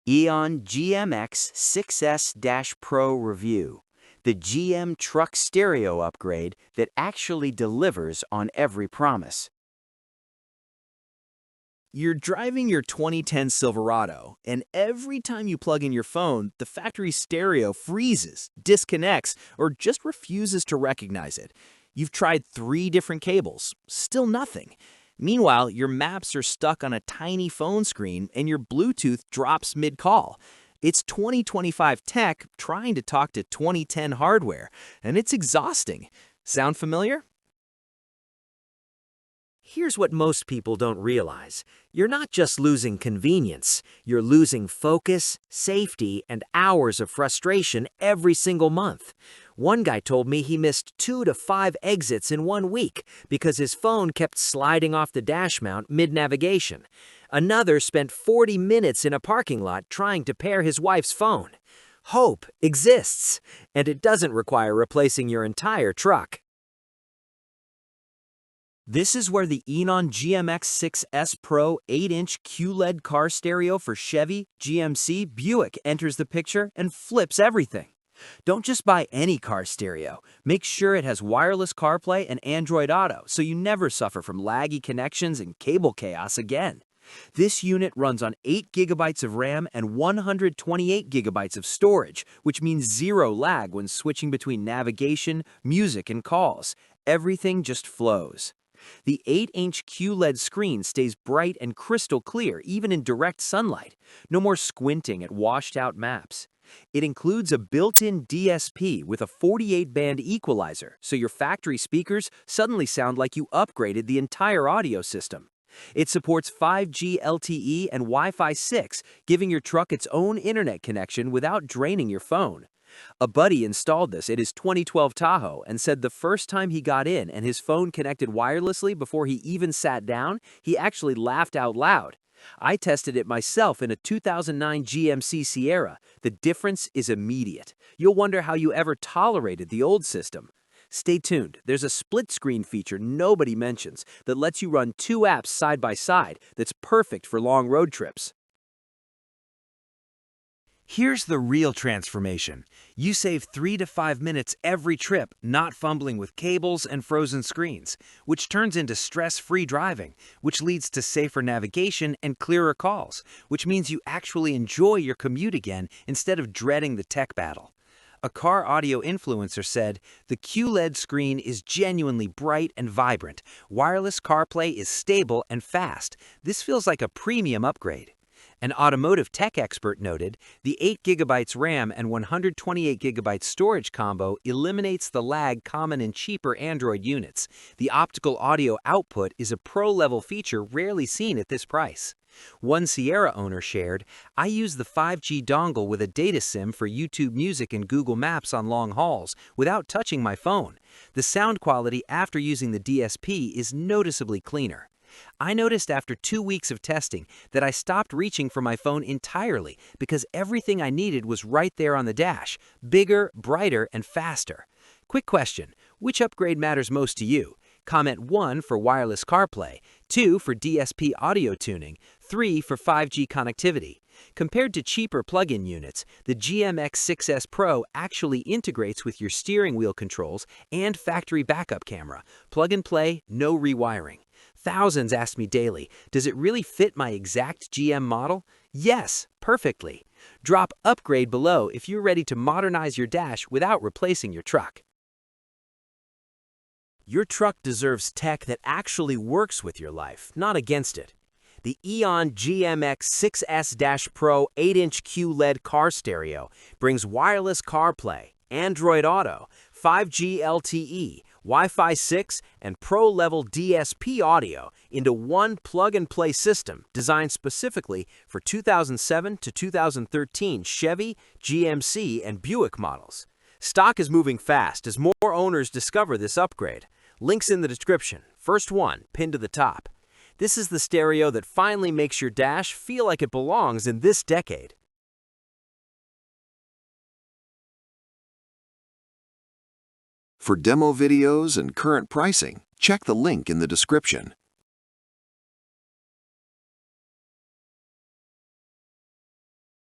Eonon GMX6S-PRO Review, the GM truck stereo upgrade that actually delivers on every promise. You're driving your 2010 Silverado, and every time you plug in your phone, the factory stereo freezes, disconnects, or just refuses to recognize it. You've tried 3 different cables, still nothing. Meanwhile, your maps are stuck on a tiny phone screen and your Bluetooth drops mid-call. It's 2025 tech trying to talk to 2010 hardware, and it's exhausting. Sound familiar? Here's what most people don't realize. You're not just losing convenience, you're losing focus, safety, and hours of frustration every single month. One guy told me he missed 2 to 5 exits in 1 week because his phone kept sliding off the dash mount mid-navigation. Another spent 40 minutes in a parking lot trying to pair his wife's phone. Hope exists, and it doesn't require replacing your entire truck. This is where the Eonon GMX6S-PRO 8-inch QLED car stereo for Chevy, GMC, Buick enters the picture and flips everything. Don't just buy any car stereo. Make sure it has wireless CarPlay and Android Auto so you never suffer from laggy connections and cable chaos again. This unit runs on 8 GB of RAM and 128 GB of storage, which means zero lag when switching between navigation, music, and calls. Everything just flows. The 8-inch QLED screen stays bright and crystal clear even in direct sunlight. No more squinting at washed-out maps. It includes a built-in DSP with a 48-band equalizer, so your factory speakers suddenly sound like you upgraded the entire audio system. It supports 5G LTE and Wi-Fi 6, giving your truck its own internet connection without draining your phone. A buddy installed this at his 2012 Tahoe and said the first time he got in and his phone connected wirelessly before he even sat down, he actually laughed out loud. I tested it myself in a 2009 GMC Sierra. The difference is immediate. You'll wonder how you ever tolerated the old system. Stay tuned. There's a split-screen feature nobody mentions that lets you run 2 apps side by side that's perfect for long road trips. Here's the real transformation. You save 3 to 5 minutes every trip not fumbling with cables and frozen screens, which turns into stress-free driving, which leads to safer navigation and clearer calls, which means you actually enjoy your commute again instead of dreading the tech battle. A car audio influencer said, "The QLED screen is genuinely bright and vibrant. Wireless CarPlay is stable and fast. This feels like a premium upgrade." An automotive tech expert noted, the 8 GB RAM and 128 GB storage combo eliminates the lag common in cheaper Android units. The optical audio output is a pro-level feature rarely seen at this price. One Sierra owner shared, "I use the 5G dongle with a data SIM for YouTube Music and Google Maps on long hauls without touching my phone. The sound quality after using the DSP is noticeably cleaner. I noticed after 2 weeks of testing that I stopped reaching for my phone entirely because everything I needed was right there on the dash, bigger, brighter, and faster." Quick question, which upgrade matters most to you? Comment 1 for wireless CarPlay, 2 for DSP audio tuning, 3 for 5G connectivity. Compared to cheaper plug-in units, the GMX6S-PRO actually integrates with your steering wheel controls and factory backup camera. Plug and play, no rewiring. Thousands ask me daily, does it really fit my exact GM model? Yes, perfectly. Drop upgrade below if you're ready to modernize your dash without replacing your truck. Your truck deserves tech that actually works with your life, not against it. The Eonon GMX6S-PRO 8-inch QLED car stereo brings wireless CarPlay, Android Auto, 5G LTE, Wi-Fi 6, and pro-level DSP audio into one plug-and-play system designed specifically for 2007 to 2013 Chevy, GMC, and Buick models. Stock is moving fast as more owners discover this upgrade. Links in the description. First one, pinned to the top. This is the stereo that finally makes your dash feel like it belongs in this decade. For demo videos and current pricing, check the link in the description.